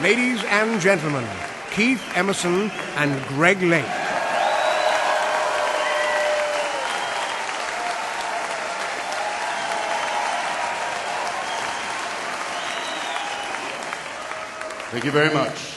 Ladies and gentlemen, Keith Emerson and Greg Lake. Thank you very much.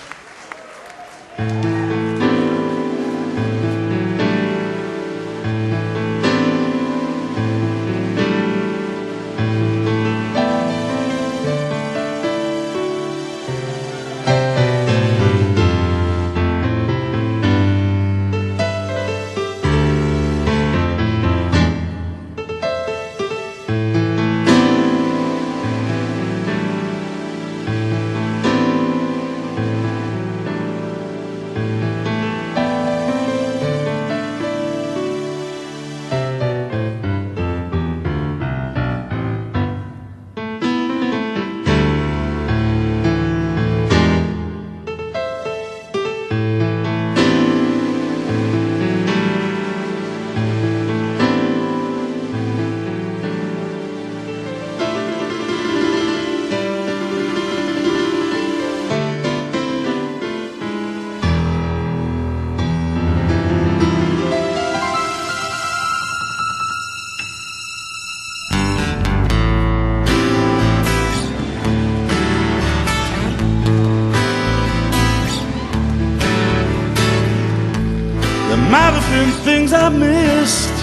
Might have been things I missed,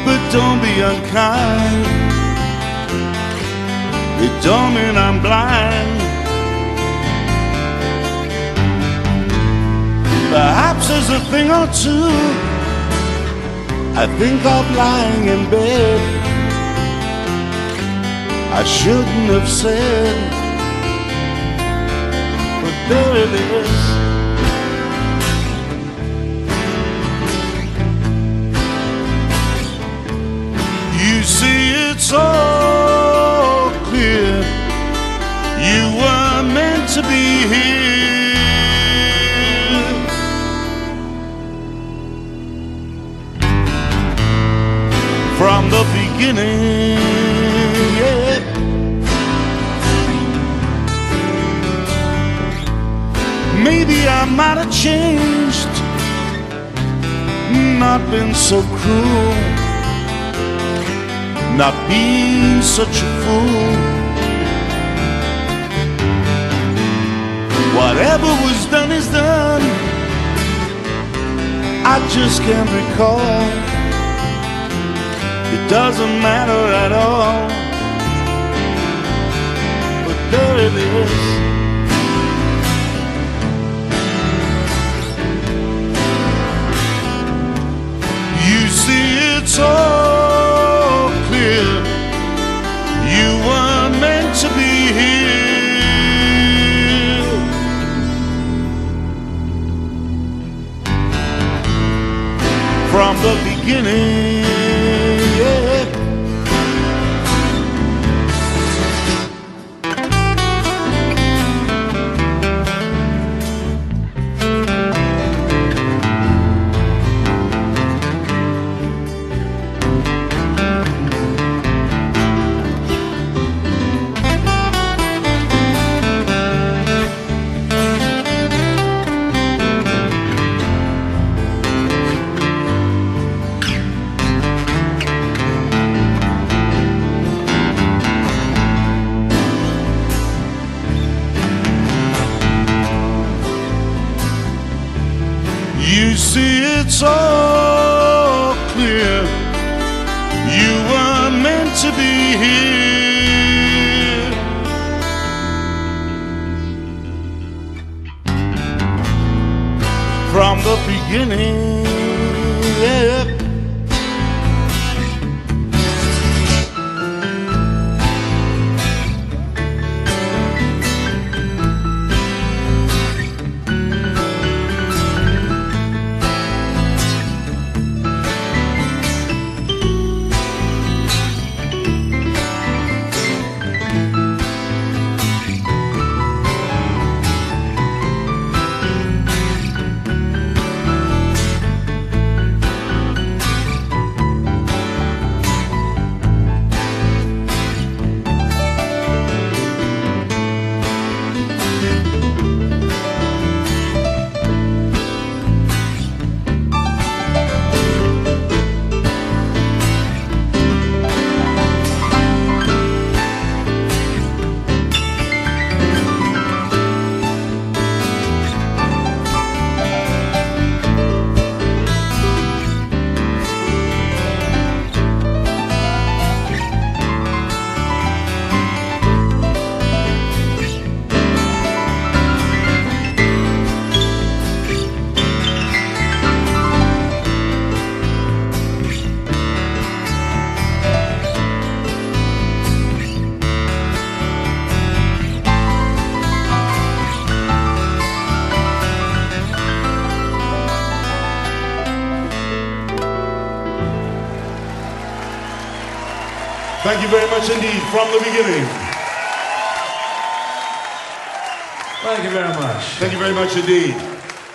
but don't be unkind. It don't mean I'm blind. Perhaps there's a thing or two I think of lying in bed I shouldn't have said, but there it is. You see, it's all clear. You were meant to be here from the beginning. Yeah. Maybe I might have changed, not been so cruel, not being such a fool. Whatever was done is done. I just can't recall. It doesn't matter at all. But there it is. You see, it's all clear. You were meant to be here from the beginning. Yeah. You see, it's all clear. You were meant to be here from the beginning. Yeah. Thank you very much indeed, from the beginning. Thank you very much. Thank you very much indeed.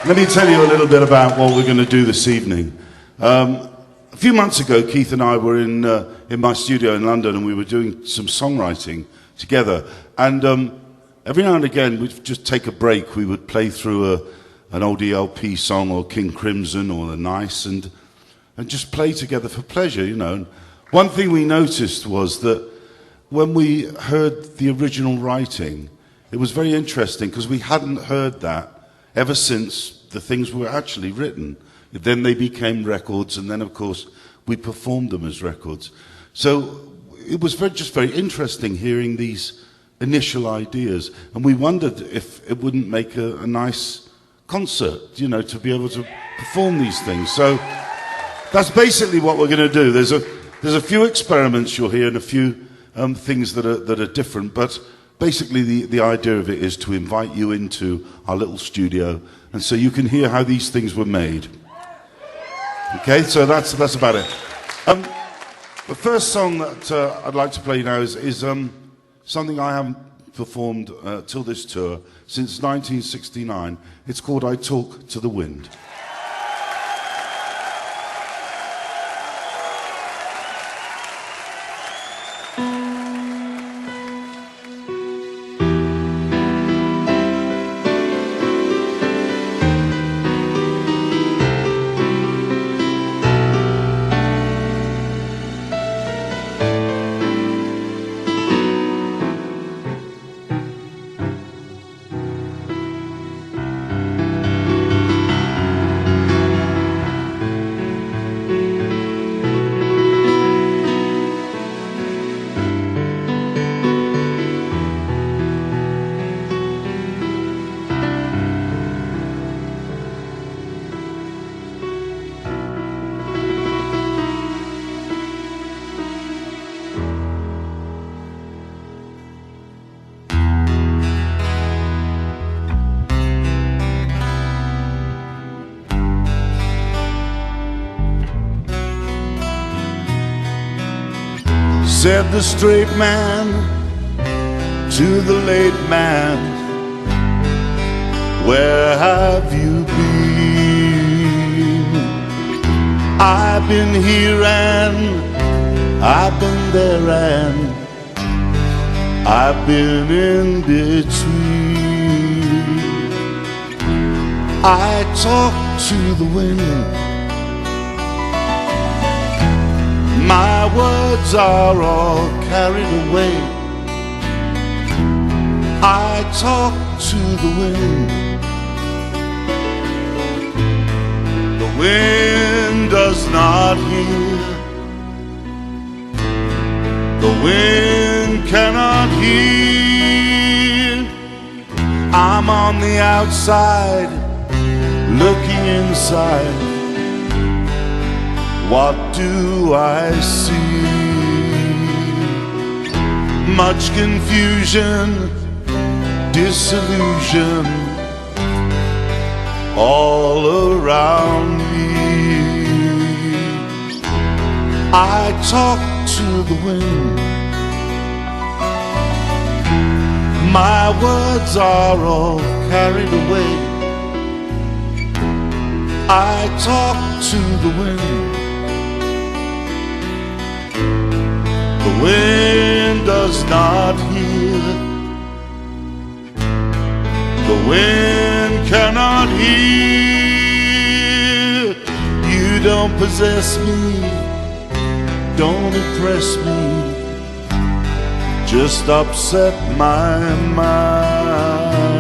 Let me tell you a little bit about what we're going to do this evening. A few months ago, Keith and I were in my studio in London, and we were doing some songwriting together. And every now and again, we'd just take a break. We would play through an old ELP song, or King Crimson, or The Nice, and just play together for pleasure, you know. And one thing we noticed was that when we heard the original writing, it was very interesting, because we hadn't heard that ever since the things were actually written. Then they became records, and then, of course, we performed them as records. So it was just very interesting hearing these initial ideas, and we wondered if it wouldn't make a nice concert, you know, to be able to perform these things. So that's basically what we're going to do. There's a few experiments you'll hear, and a few things that are different, but basically the idea of it is to invite you into our little studio, and so you can hear how these things were made. Okay, so that's about it. The first song that I'd like to play now is something I haven't performed till this tour since 1969. It's called I Talk to the Wind. Said the straight man to the late man, where have you been? I've been here and I've been there and I've been in between. I talk to the wind, my words are all carried away. I talk to the wind. The wind does not hear. The wind cannot hear. I'm on the outside, looking inside. What do I see? Much confusion, disillusion all around me. I talk to the wind. My words are all carried away. I talk to the wind. The wind does not hear. The wind cannot hear. You don't possess me, don't impress me, just upset my mind.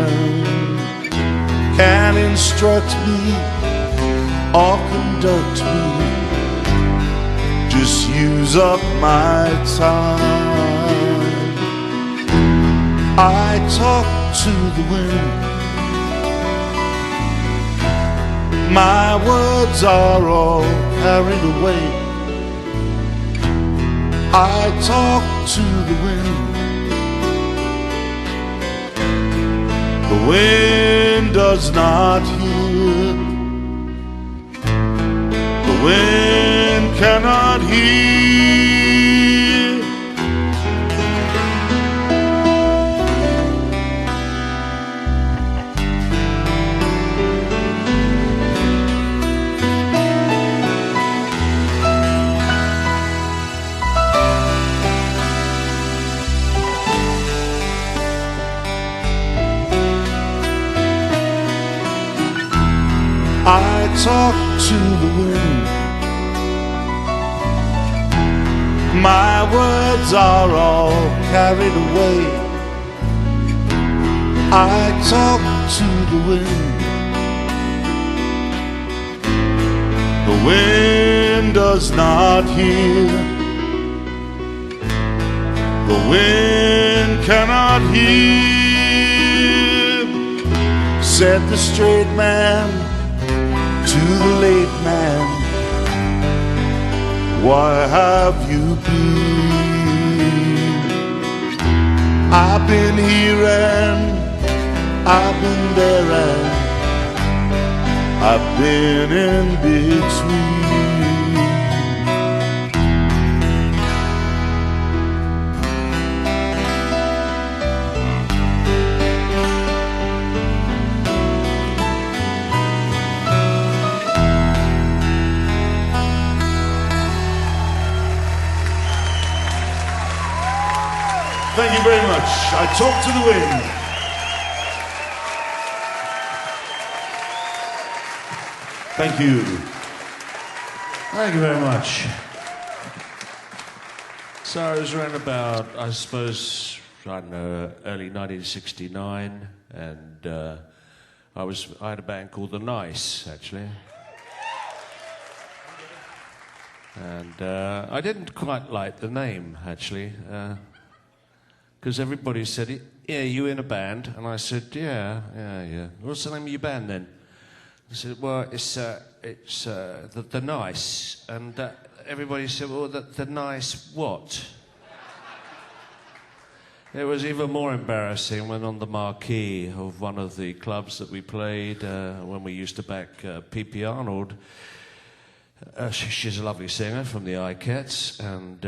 Can't instruct me or conduct me, just use up my time. I talk to the wind. My words are all carried away. I talk to the wind. The wind does not hear. The wind cannot hear. to the wind. My words are all carried away. I talk to the wind. The wind does not hear. The wind cannot hear, said the straight man to the late man. Why have you been? I've been here and I've been there and I've been in between. Thank you very much. I talk to the wind. Thank you. Thank you very much. So it was around about, I suppose, I don't know, early 1969, and I had a band called The Nice, actually. And I didn't quite like the name, actually. Because everybody said, yeah, you in a band? And I said, yeah. What's the name of your band then? I said, well, it's the Nice. And everybody said, well, the Nice what? It was even more embarrassing when on the marquee of one of the clubs that we played, when we used to back P.P. Arnold. She's a lovely singer from the Ikettes, and,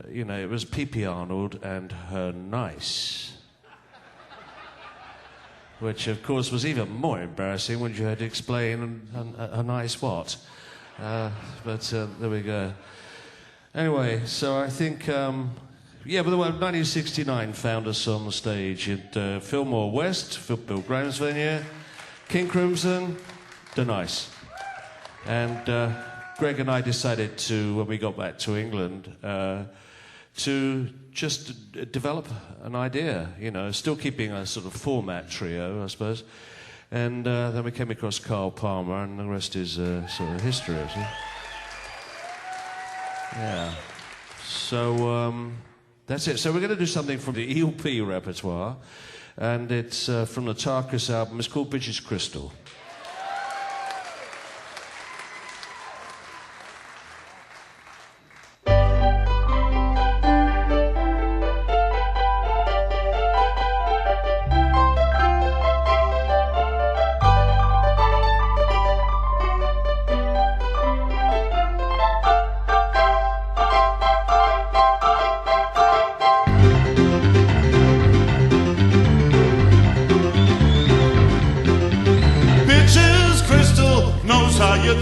it was P.P. Arnold and her Nice. Which, of course, was even more embarrassing when you had to explain a nice what. But there we go. Anyway, so I think, but the 1969 found us on the stage at Fillmore West, Bill Graham's venue, King Crimson, The Nice. And Greg and I decided to, when we got back to England, to just develop an idea, still keeping a sort of format trio, I suppose. And then we came across Carl Palmer, and the rest is sort of history, actually. Yeah. So that's it. So we're going to do something from the ELP repertoire, and it's from the Tarkus album. It's called Bitch's Crystal.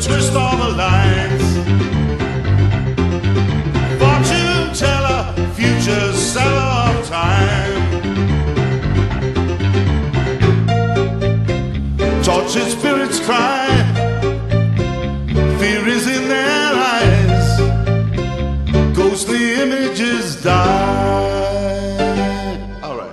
Twist all the lines. Fortune teller, future seller of time. Tortured spirits cry. Fear is in their eyes. Ghostly images die. All right.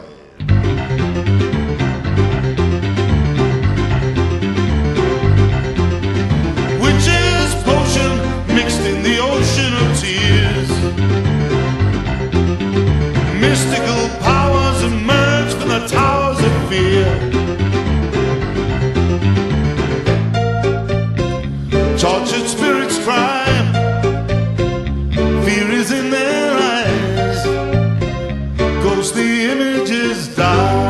Mystical powers emerge from the towers of fear. Tortured spirits cry. Fear is in their eyes. Ghostly images die.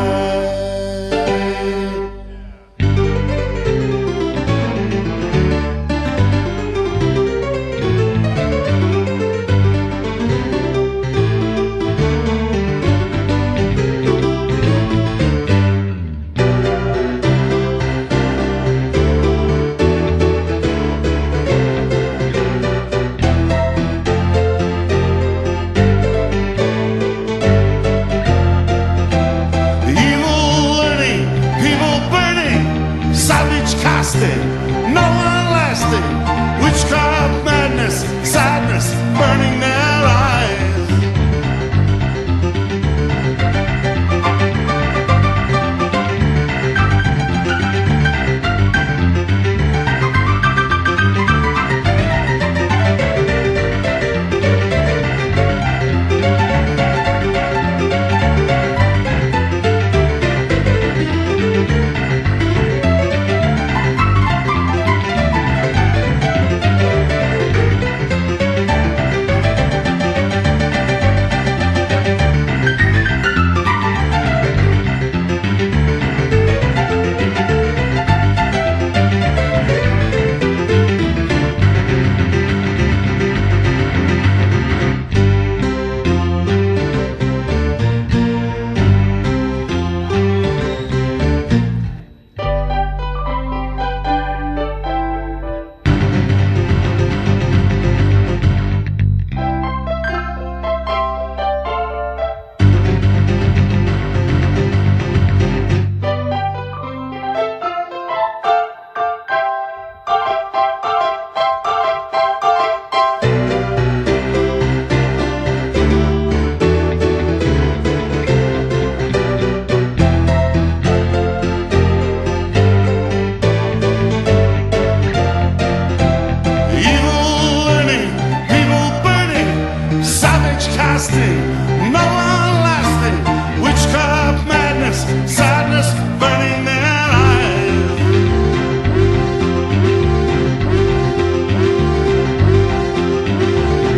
everlasting, no one lasting. Witchcraft, madness, sadness, burning their eyes.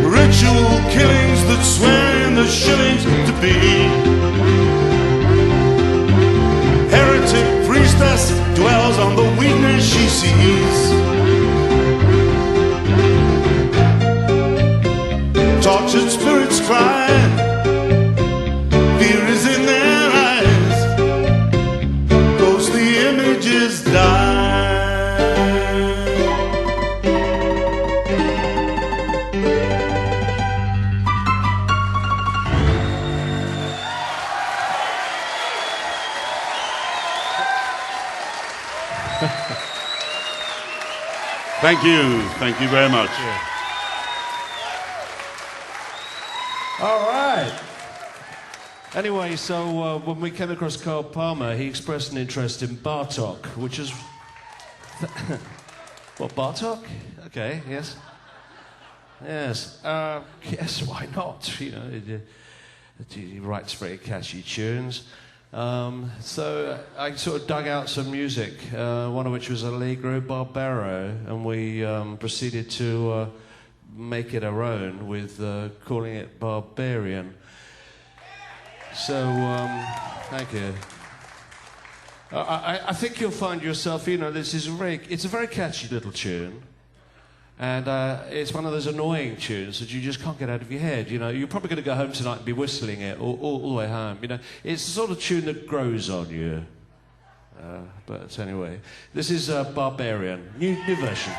Ritual killings that swear in the shillings to be. Heretic priestess dwells on the weakness she sees. Tortured spirits cry, fear is in their eyes, ghostly images die. Thank you very much. All right. Anyway, so when we came across Carl Palmer, he expressed an interest in Bartok, which is... What, Bartok? Okay, yes. Yes. Yes, why not? You know, he writes very catchy tunes. So I sort of dug out some music, one of which was Allegro Barbaro, and we proceeded to make it our own with calling it Barbarian. So, thank you. I think you'll find yourself, you know, it's a very catchy little tune. And it's one of those annoying tunes that you just can't get out of your head. You know, you're probably going to go home tonight and be whistling it all the way home. You know, it's the sort of tune that grows on you. But anyway, this is Barbarian, new version.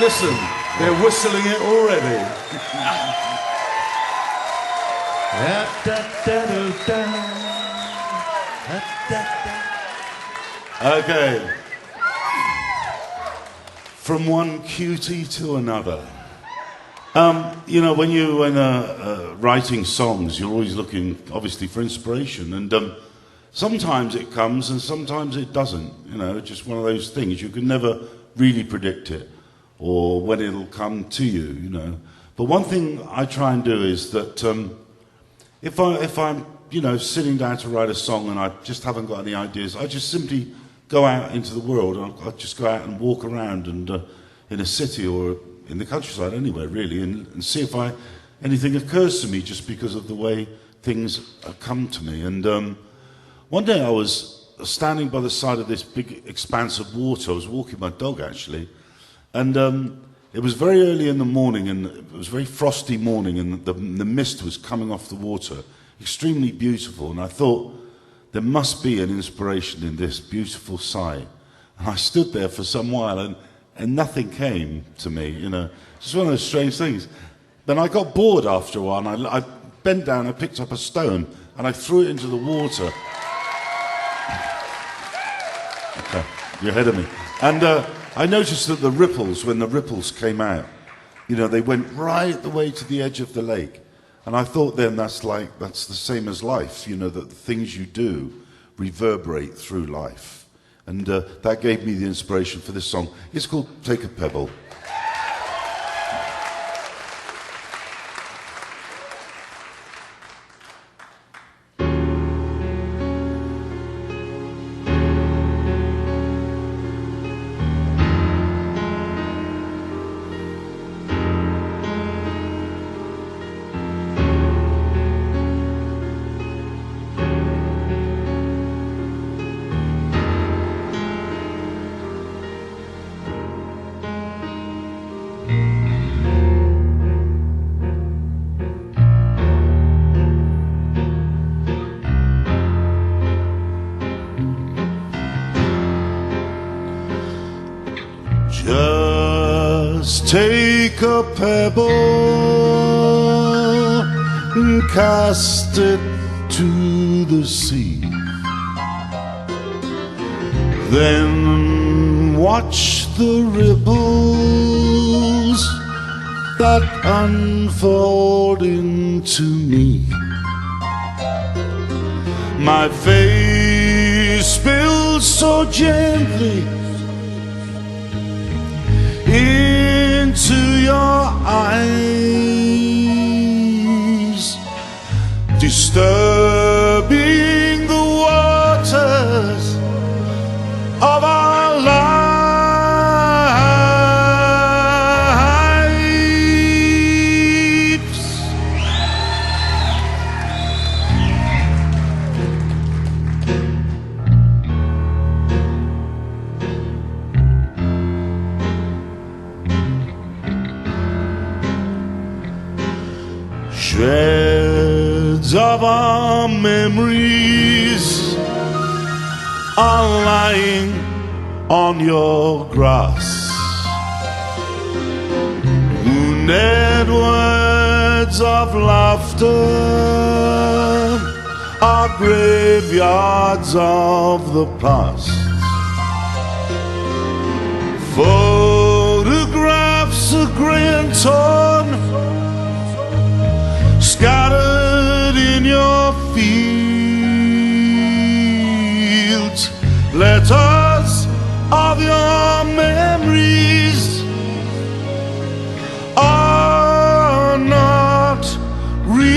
Listen, they're whistling it already. Okay. From one cutie to another. You know, when you're writing songs, you're always looking, obviously, for inspiration. And sometimes it comes and sometimes it doesn't. You know, it's just one of those things. You can never really predict it or when it'll come to you, you know. But one thing I try and do is that if I'm, you know, sitting down to write a song and I just haven't got any ideas, I just simply go out into the world. I'll just go out and walk around and in a city or in the countryside, anywhere really, and see if anything occurs to me just because of the way things come to me. And one day I was standing by the side of this big expanse of water. I was walking my dog actually, and it was very early in the morning, and it was a very frosty morning, and the mist was coming off the water, extremely beautiful. And I thought there must be an inspiration in this beautiful sight. And I stood there for some while, and nothing came to me, you know. It's one of those strange things. Then I got bored after a while, and I bent down, I picked up a stone, and I threw it into the water. Okay, you're ahead of me. And I noticed that the ripples, when the ripples came out, you know, they went right the way to the edge of the lake. And I thought then that's the same as life, you know, that the things you do reverberate through life. And that gave me the inspiration for this song. It's called Take a Pebble. Just take a pebble and cast it to the sea. Then watch the ripples that unfold into me. My face spills so gently into your eyes, disturbing the waters of our lives. Shreds of our memories are lying on your grass. Wounded words of laughter are graveyards of the past. Photographs are grey and torn, scattered in your fields. Letters of your memories are not real.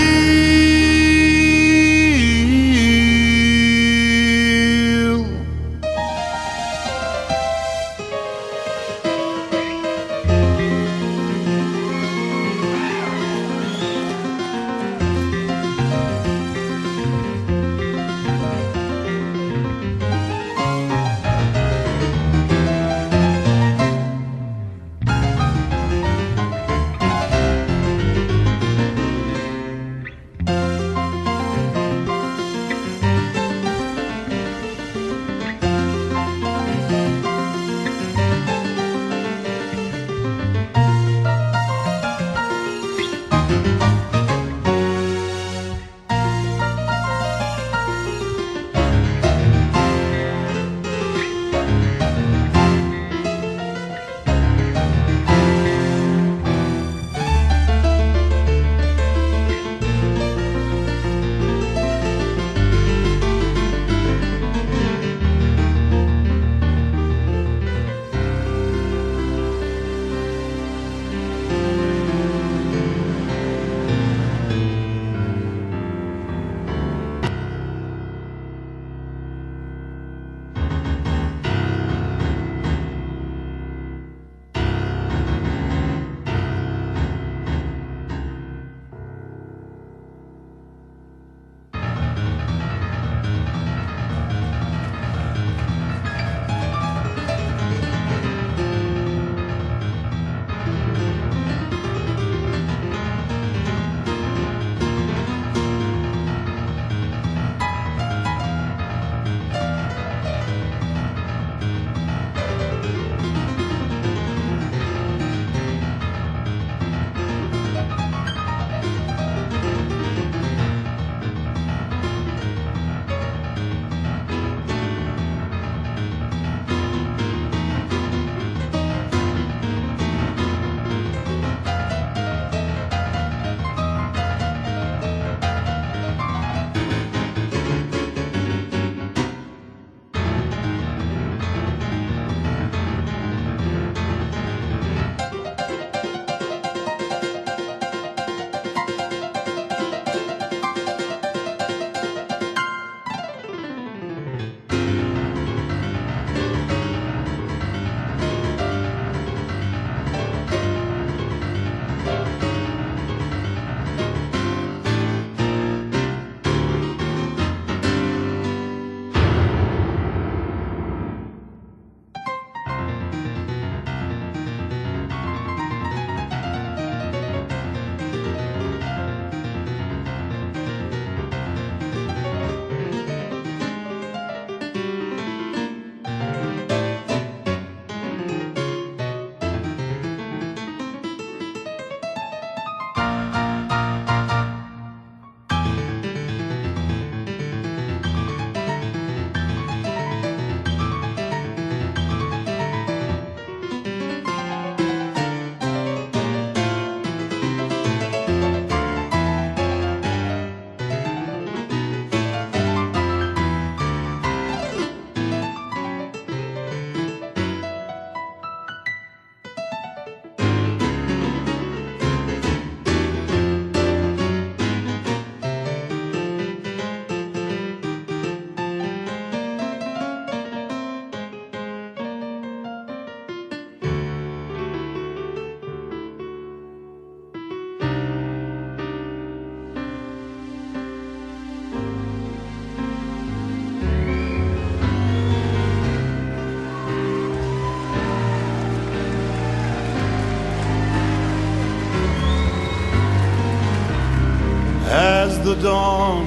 the dawn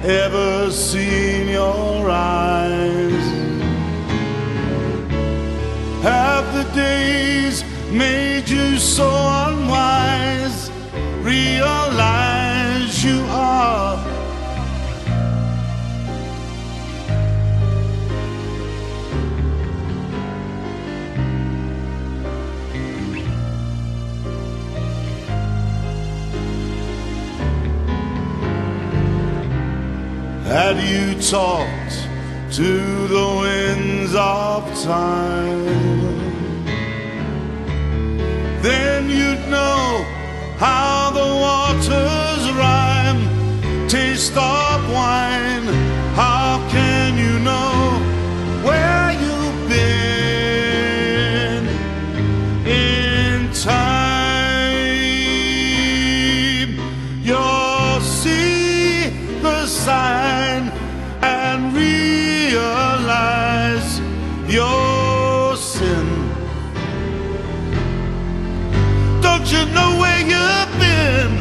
ever seen your eyes? Have the days made you so unwise? Realize you are had you talked to the winds of time, then you'd know how the waters rhyme. Taste of wine, how can you know where you've been in time? You'll see the sign and realize your sin. Don't you know where you've been?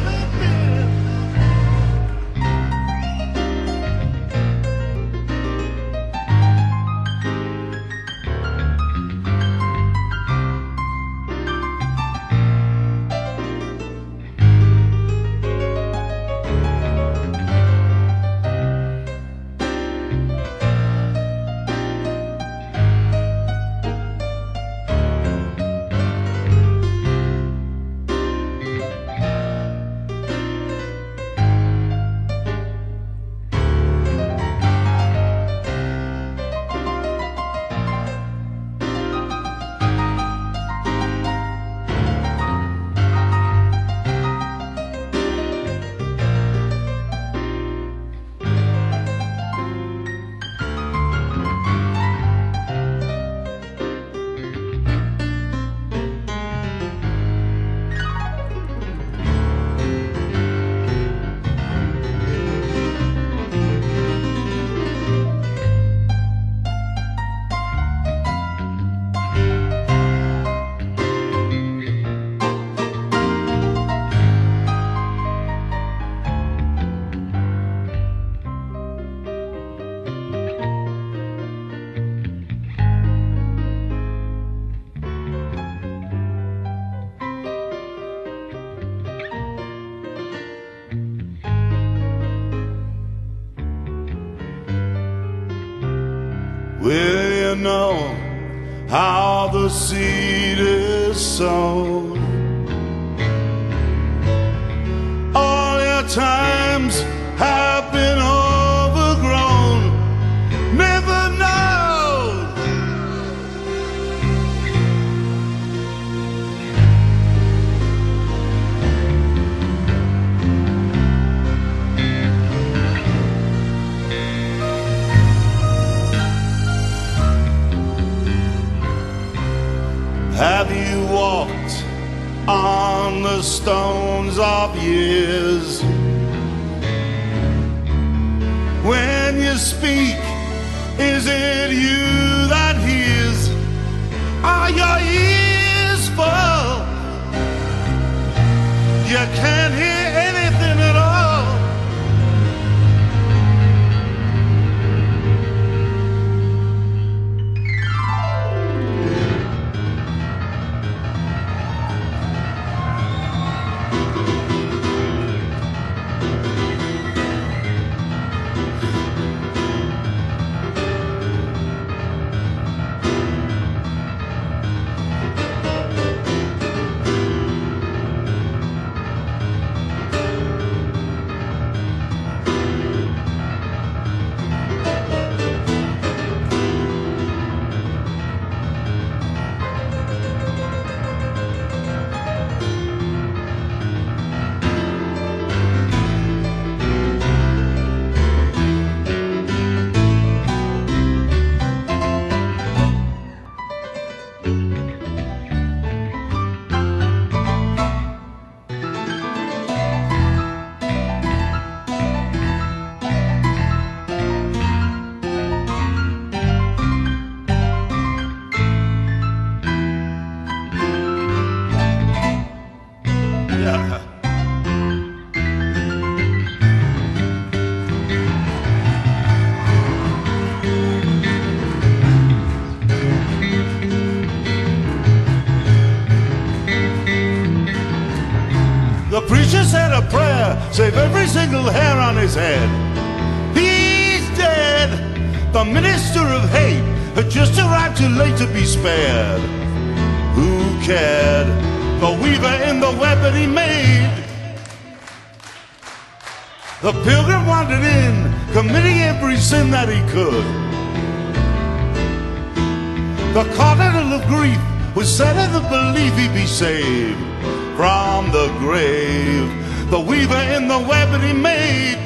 Will you know how the seed is sown? All your times have been overgrown. Never know. Have you walked on the stones of years? When you speak, is it you that hears? Are your ears full? You can't hear anything at all. fire, save every single hair on his head. He's dead. The minister of hate had just arrived too late to be spared. Who cared? The weaver in the web that he made. The pilgrim wandered in, committing every sin that he could. The cardinal of grief was set in the belief he'd be saved from the grave. The weaver in the web that he made.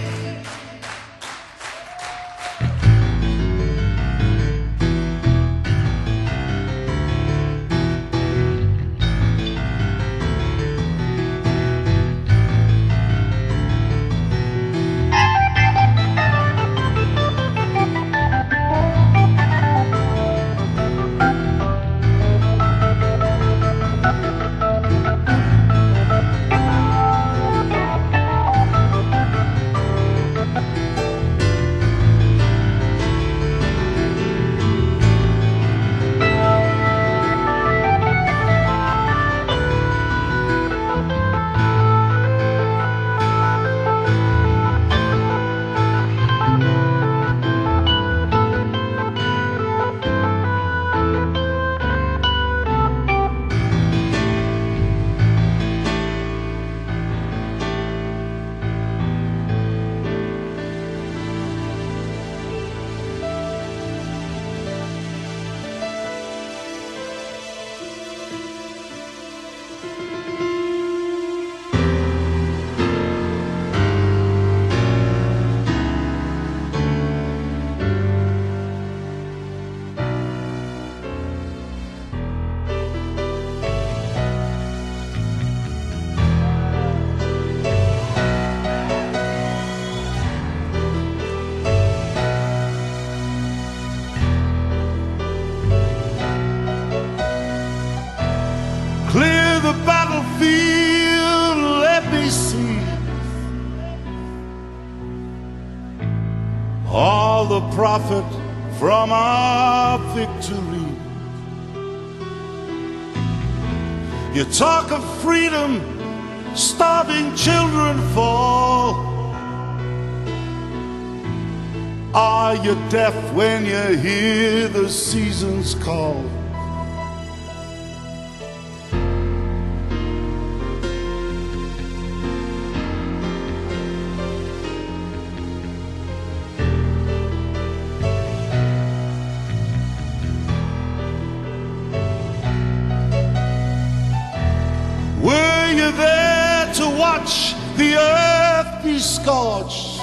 Clear the battlefield, let me see all the profit from our victory. You talk of freedom, starving children fall. Are you deaf when you hear the seasons call? Were you there to watch the earth be scorched?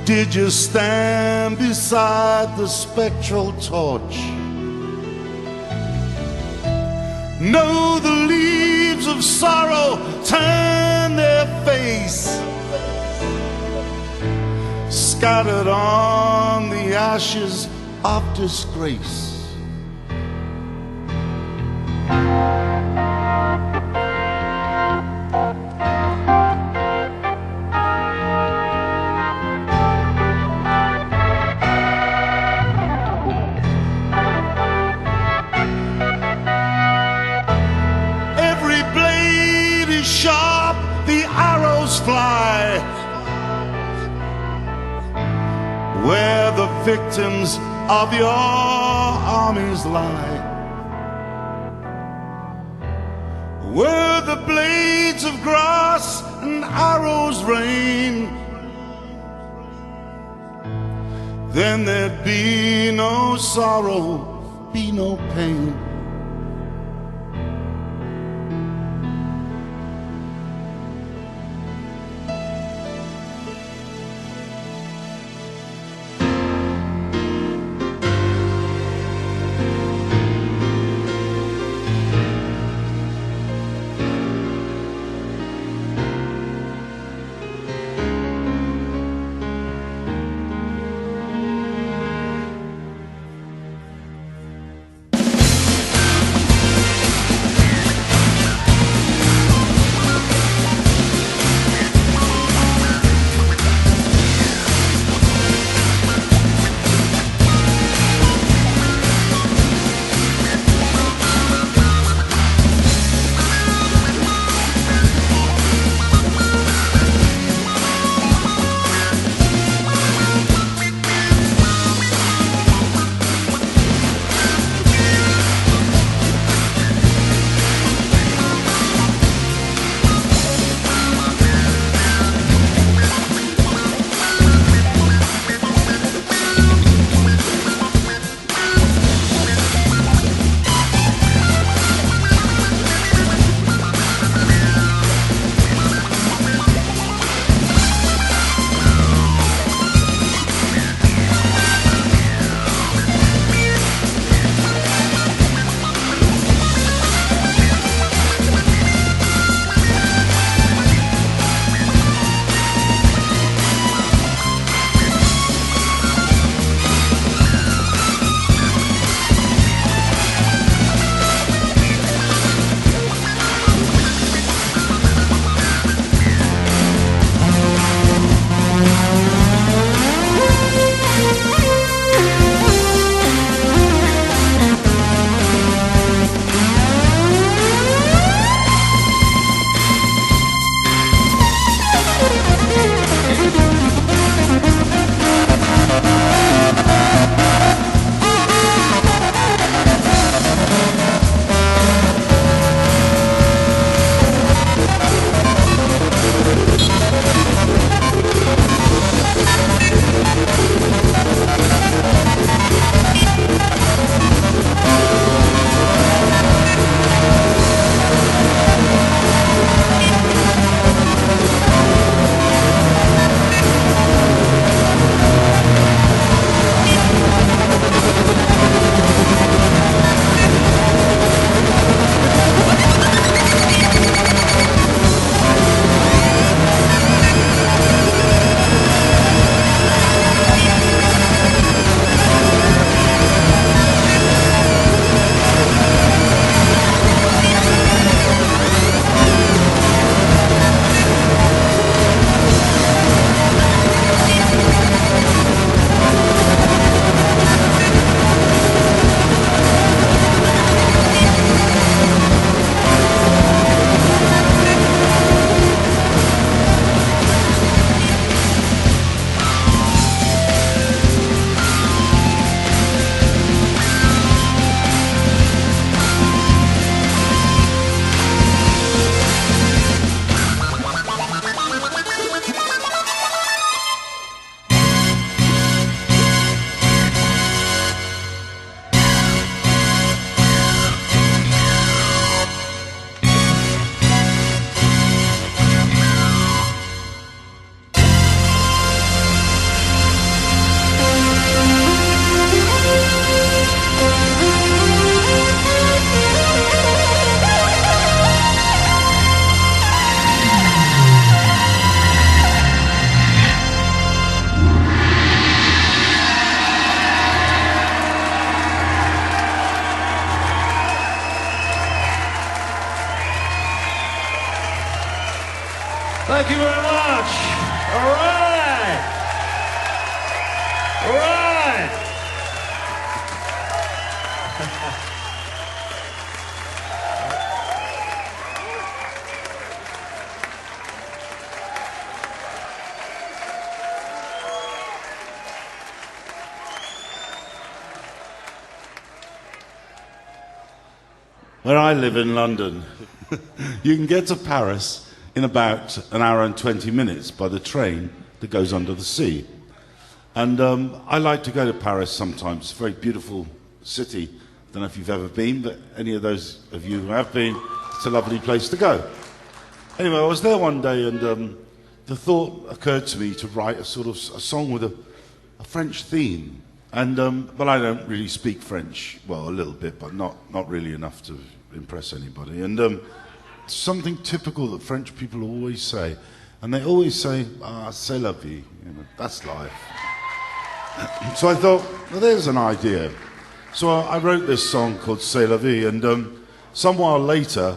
Did you stand beside the spectral torch? Know the leaves of sorrow turn their face, scattered on the ashes of disgrace. Sharp, the arrows fly where the victims of your armies lie. Were the blades of grass and arrows rain, then there'd be no sorrow, be no pain. Thank you very much. All right. All right. Where I live in London, you can get to Paris in about an hour and 20 minutes by the train that goes under the sea. And I like to go to Paris sometimes. It's a very beautiful city. I don't know if you've ever been, but any of those of you who have been, it's a lovely place to go. Anyway, I was there one day and the thought occurred to me to write a sort of a song with a French theme. And but I don't really speak French. Well, a little bit, but not really enough to impress anybody. And something typical that French people always say, and they always say, "Ah, c'est la vie," you know, that's life. So I thought, well, there's an idea. So I wrote this song called "C'est la vie," and some while later,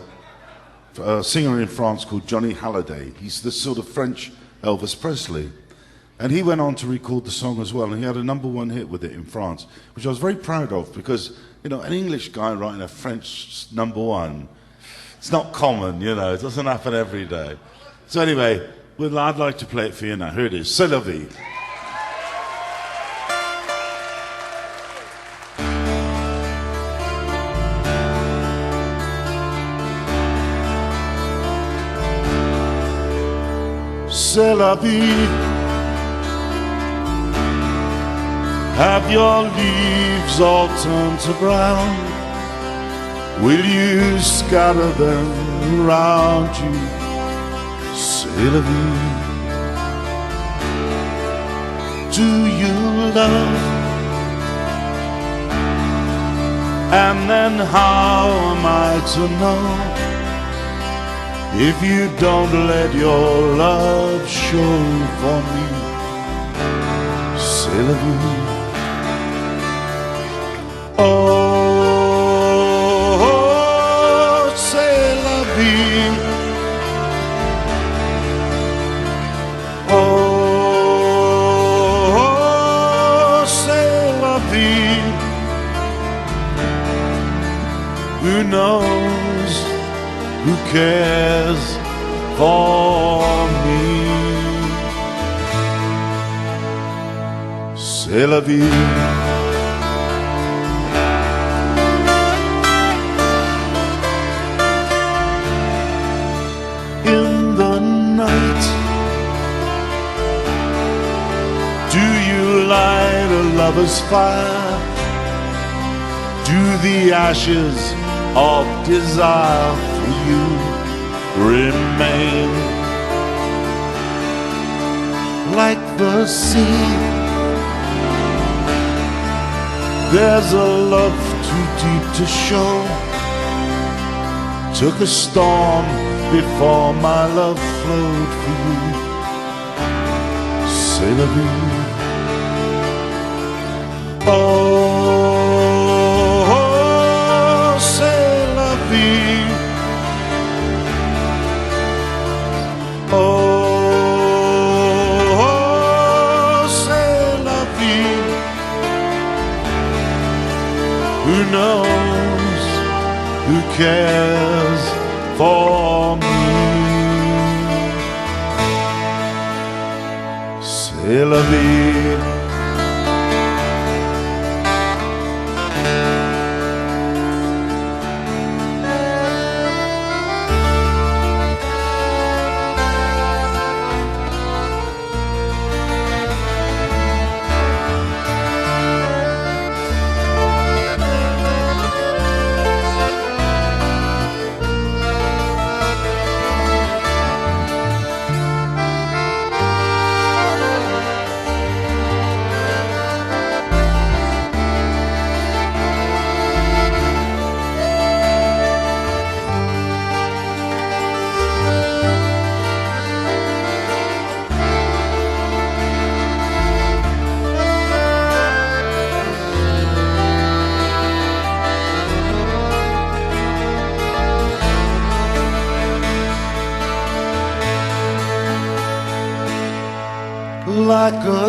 a singer in France called Johnny Hallyday, he's the sort of French Elvis Presley. And he went on to record the song as well, and he had a #1 hit with it in France, which I was very proud of because, you know, an English guy writing a French #1, it's not common, you know, it doesn't happen every day. So anyway, well, I'd like to play it for you now. Here it is, C'est la vie. C'est la vie. Have your leaves all turned to brown? Will you scatter them around you? C'est la vie. Do you love? And then how am I to know if you don't let your love show for me? C'est la vie. Oh, c'est la vie. Oh, c'est la vie. Who knows, who cares for me? C'est la vie. Light a lover's fire? Do the ashes of desire for you remain? Like the sea, there's a love too deep to show. Took a storm before my love flowed for you. C'est la vie. Oh, c'est la vie. Oh, c'est la vie. Who knows, who cares for me? C'est la vie.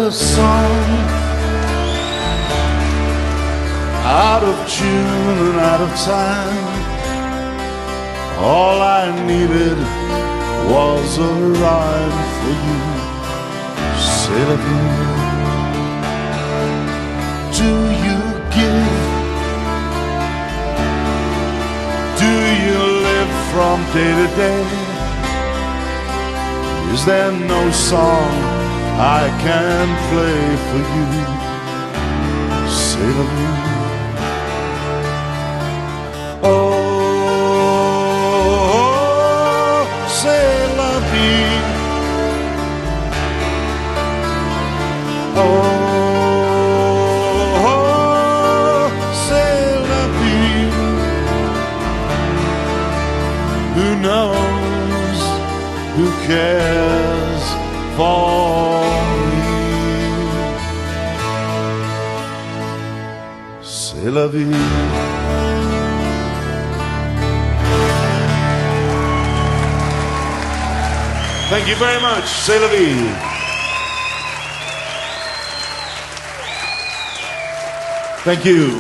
a song, out of tune and out of time. All I needed was a rhyme for you. C'est la vie. Do you give? Do you live from day to day? Is there no song I can play for you? C'est la vie. Oh, c'est la vie. Oh, c'est la vie. Who knows? Who cares for me? C'est la vie. Thank you very much. C'est la vie. Thank you.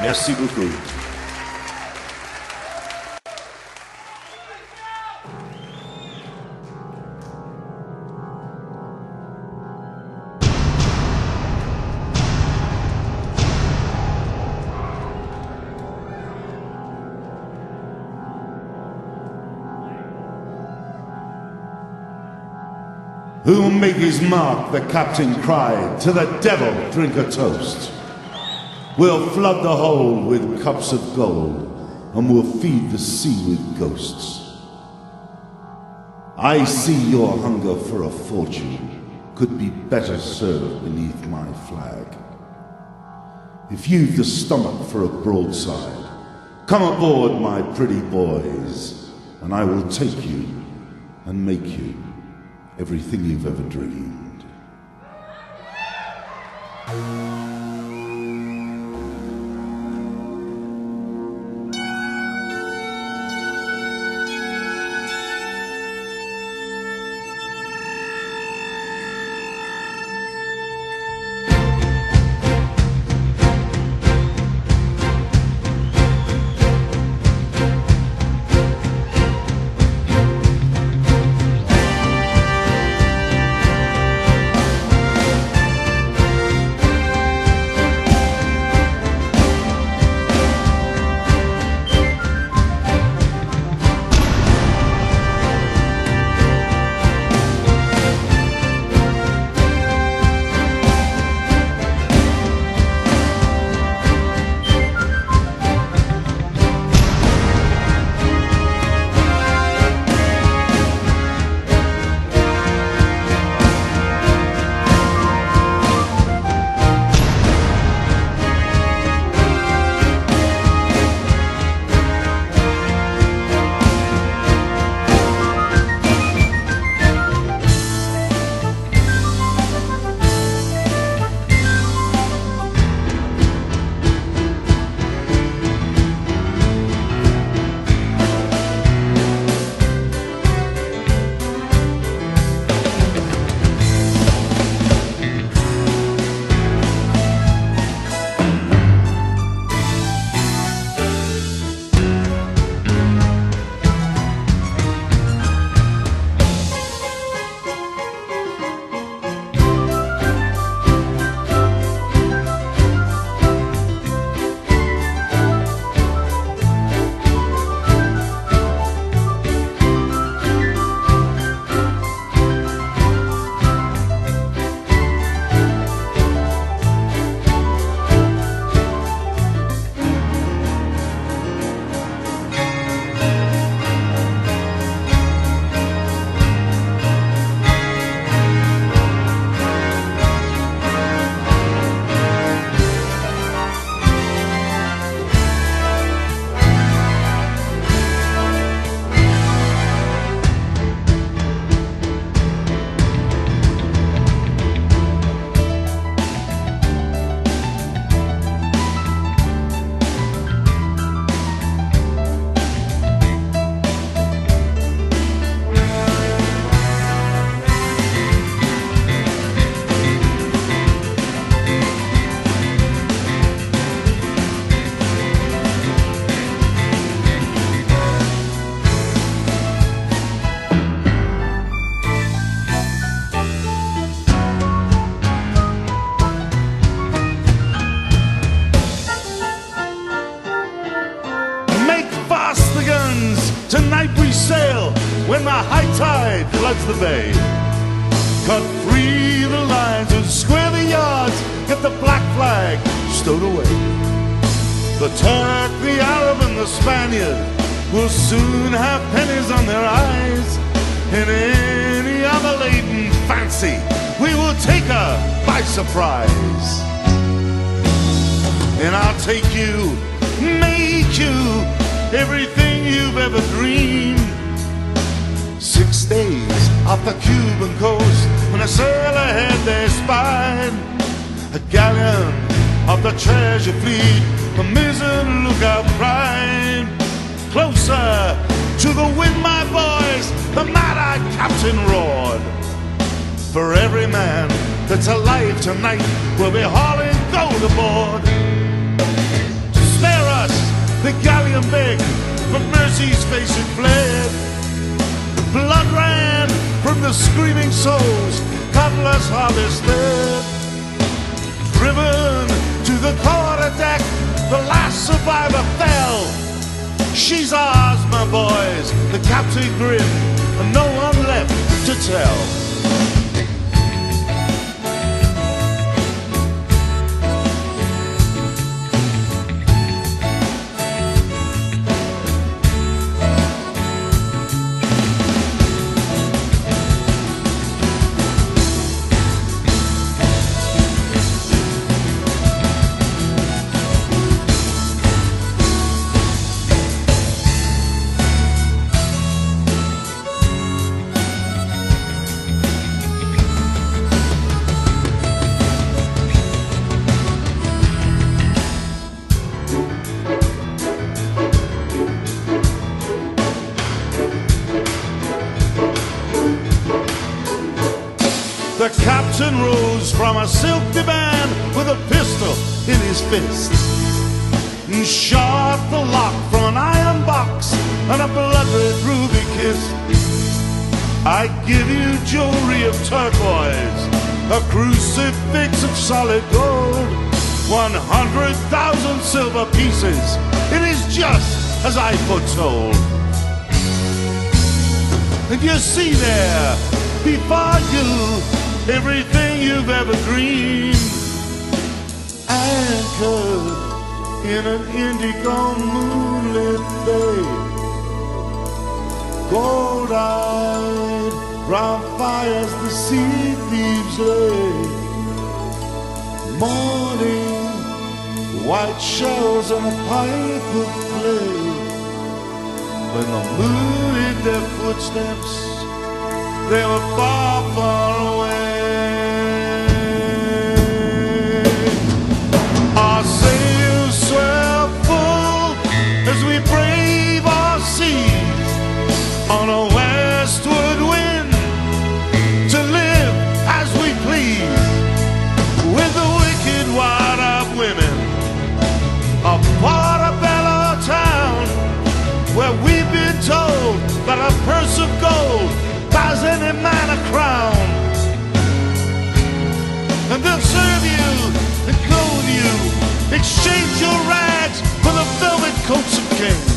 Merci beaucoup. Who'll make his mark, the captain cried. To the devil, drink a toast. We'll flood the hold with cups of gold, and we'll feed the sea with ghosts. I see your hunger for a fortune could be better served beneath my flag. If you've the stomach for a broadside, come aboard, my pretty boys, and I will take you and make you everything you've ever dreamed. a high tide floods the bay. Cut free the lines and square the yards, get the black flag stowed away. The Turk, the Arab, and the Spaniard will soon have pennies on their eyes. In any other laden fancy, we will take her by surprise. And I'll take you, make you everything you've ever dreamed. 6 days off the Cuban coast, when a sailor had their spied a galleon of the treasure fleet, the mizzen lookout cried. Closer to the wind, my boys, the mad-eyed captain roared. For every man that's alive tonight will be hauling gold aboard. Spare us, the galleon begged, from mercy's face it fled. Blood ran from the screaming souls, cutlass harvested. Driven to the quarter deck, the last survivor fell. She's ours, my boys, the captain grinned, and no one left to tell. The captain rose from a silk divan with a pistol in his fist, and shot the lock from an iron box and a blood-red ruby kiss. I give you jewelry of turquoise, a crucifix of solid gold, 100,000 silver pieces. It is just as I foretold. And you see there before you everything you've ever dreamed, anchored in an indigo moonlit bay. Gold-eyed round fires the sea thieves lay. Morning, white shells and a pipe of clay. When the moon hid their footsteps, they were far, far away. Our sails swell full as we brave our seas on a westward wind to live as we please, with the wicked wild-eyed women of Portobello town, where we've been told that a purse of gold buys any man a crown. And they'll serve you and clothe you, exchange your rags for the velvet coats of kings.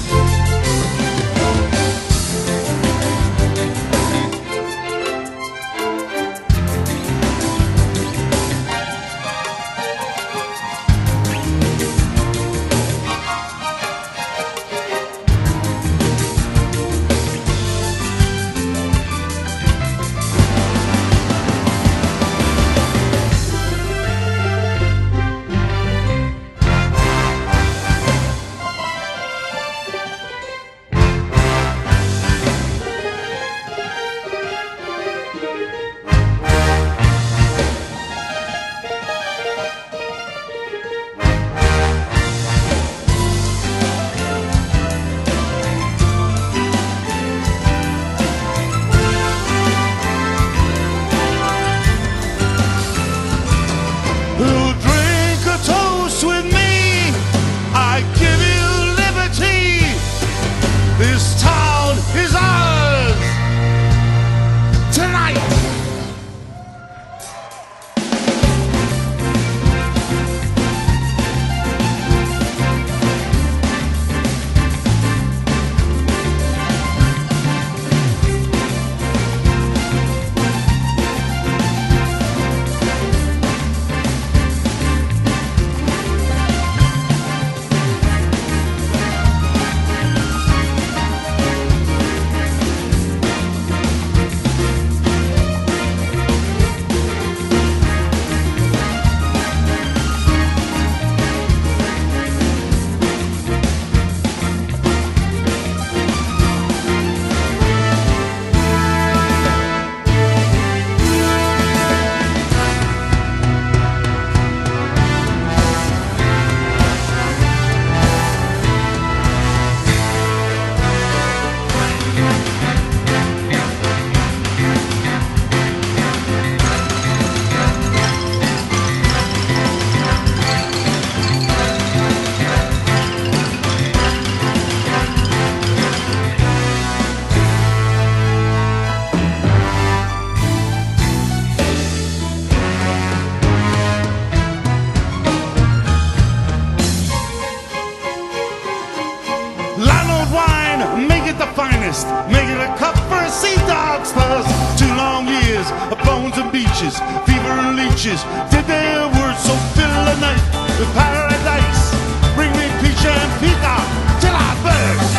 fast, making a cup for a sea dog's thirst. 2 long years of bones and beaches, fever and leeches did their worst, so fill the night with paradise. Bring me peach and peacock till I burst.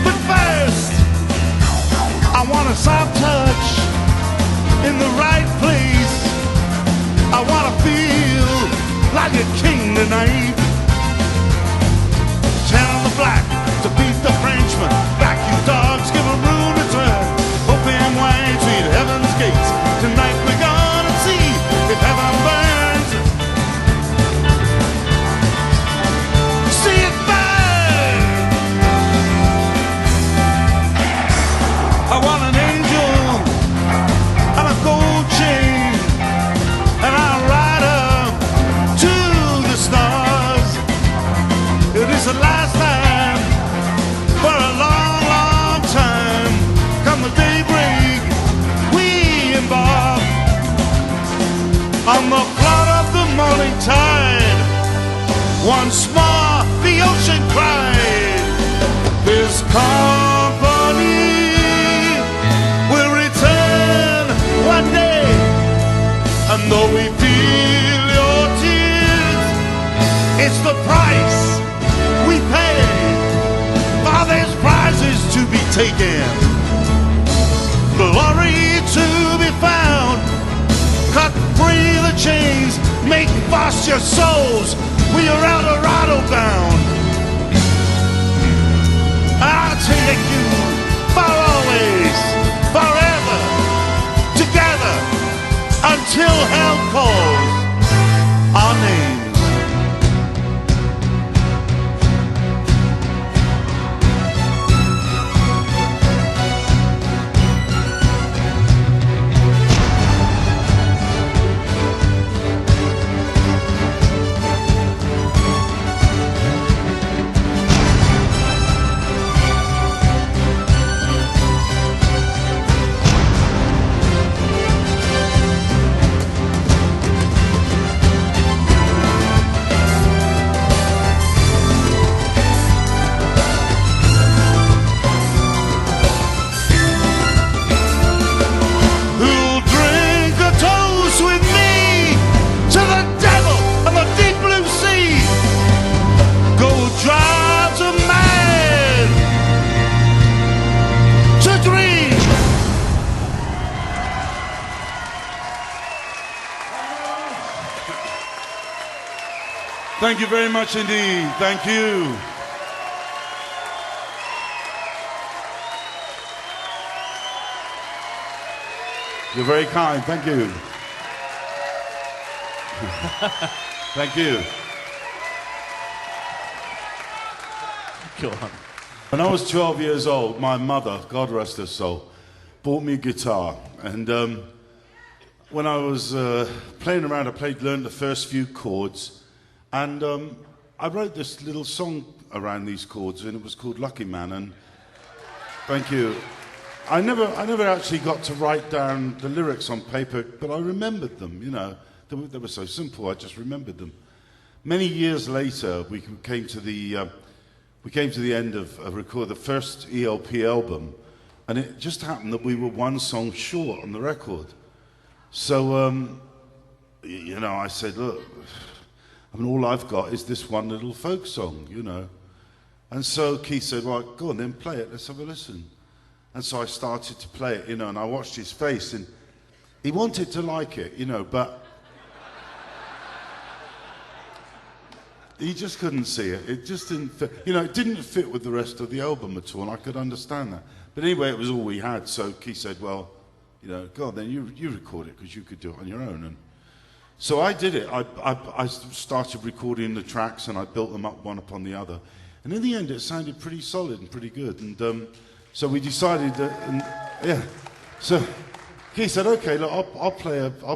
But first, I want a soft touch in the right place. I want to feel like a king tonight. 10 on the black to beat the Frenchman. Back you dogs, give 'em room to turn. Open wide, sweet heaven's gates. Tonight we're gonna see if heaven burns. See it burn. I want an angel and a gold chain, and I'll ride her to the stars. It is the last time for a long, long time. Come the daybreak, we embark on the flood of the morning tide. Once more the ocean cried, this company will return one day. And though we feel your tears, it's the price we pay. For there's prizes to be taken, glory to be found. Cut free the chains, make fast your souls. We are Eldorado bound. I'll take you for always, forever, together, until hell calls our names. Thank you very much indeed. Thank you. You're very kind. Thank you. Thank you. Go on. When I was 12 years old, my mother, God rest her soul, bought me a guitar. And when I was playing around, learned the first few chords. And I wrote this little song around these chords, and it was called Lucky Man. And thank you. I never actually got to write down the lyrics on paper, but I remembered them, you know. They were so simple, I just remembered them. Many years later, we came to the end of recording the first ELP album, and it just happened that we were one song short on the record. So, you know, I said, look, I mean, all I've got is this one little folk song, you know. And so Keith said, right, go on then, play it, let's have a listen. And so I started to play it, you know, and I watched his face, and he wanted to like it, you know, but he just couldn't see it. It just didn't fit. You know, it didn't fit with the rest of the album at all, and I could understand that. But anyway, it was all we had, so Keith said, well, you know, go on then, you record it, because you could do it on your own. And so I did it. I started recording the tracks, and I built them up one upon the other. And in the end, it sounded pretty solid and pretty good. And so we decided that, and, yeah. So Keith said, okay, look, I'll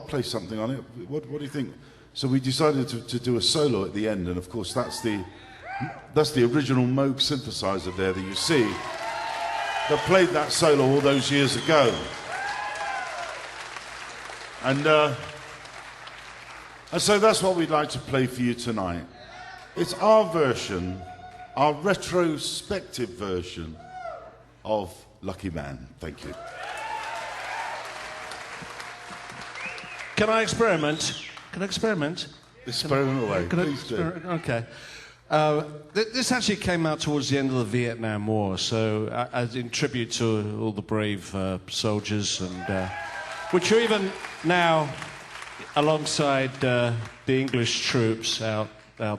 play something on it. What do you think? So we decided to do a solo at the end, and of course that's the original Moog synthesizer there that you see that played that solo all those years ago. And so that's what we'd like to play for you tonight. It's our version, our retrospective version of Lucky Man. Thank you. Can I experiment? Can I experiment? Experiment away. Can I Please do. Okay. This actually came out towards the end of the Vietnam War, so as in tribute to all the brave soldiers, and which are even now alongside the English troops out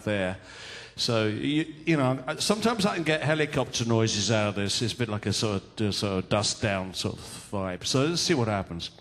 there. So you know, sometimes I can get helicopter noises out of this. It's a bit like a sort of dust down sort of vibe. So let's see what happens.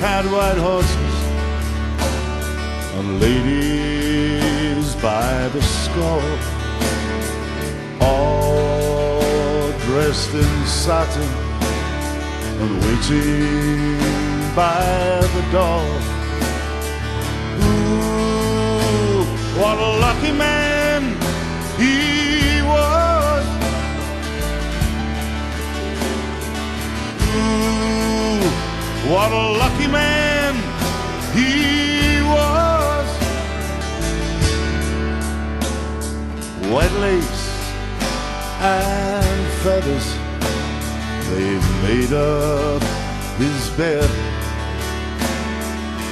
Had white horses and ladies by the score, all dressed in satin and waiting by the door. Ooh, what a lucky man he was. Ooh, what a lucky man he was. White lace and feathers, they've made up his bed.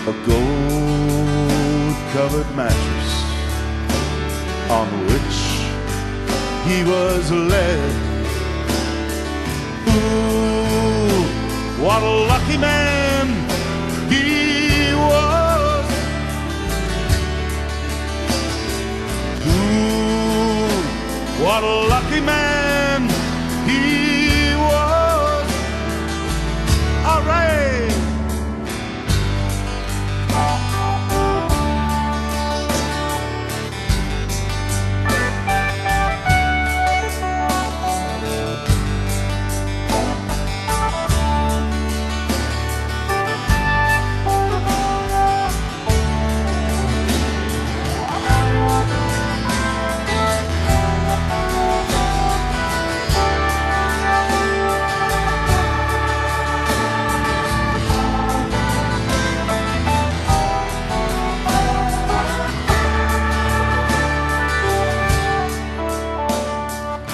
A gold-covered mattress on which he was led. Ooh, what a lucky man he was. Ooh, what what a lucky man he was. All right.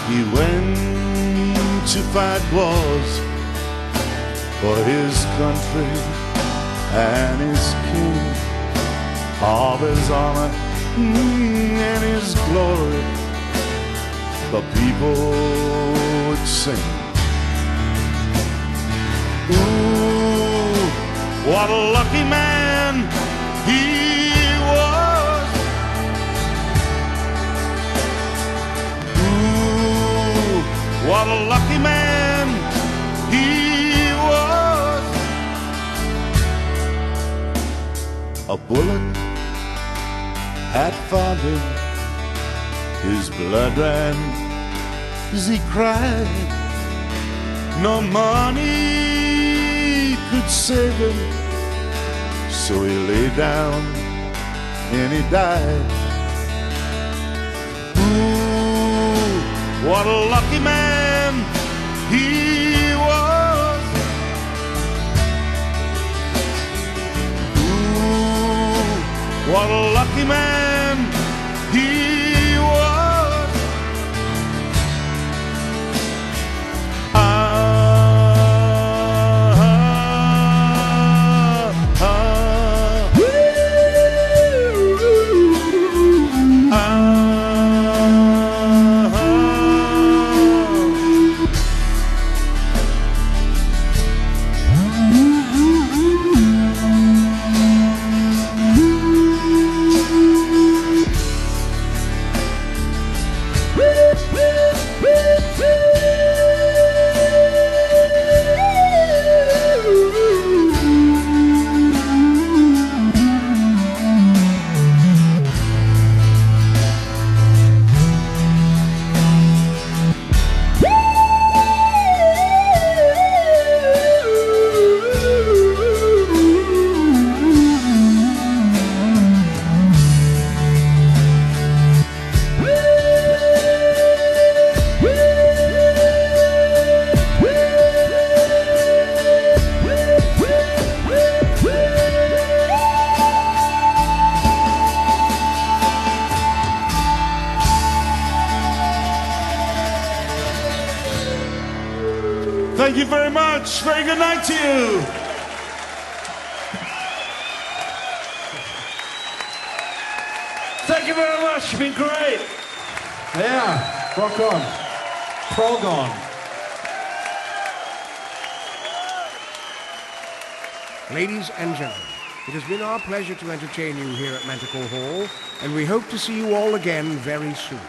He went to fight wars for his country and his king, of his honor and his glory. The people would sing. Ooh, what a lucky man he was. What a lucky man he was. A bullet had found him. His blood ran as he cried. No money could save him, so he lay down and he died. What a lucky man he was. Ooh, what a lucky man he was. Thank you very much. Very good night to you. Thank you very much. You've been great. Yeah, rock on. Prog on. Ladies and gentlemen, it has been our pleasure to entertain you here at Manticore Hall, and we hope to see you all again very soon.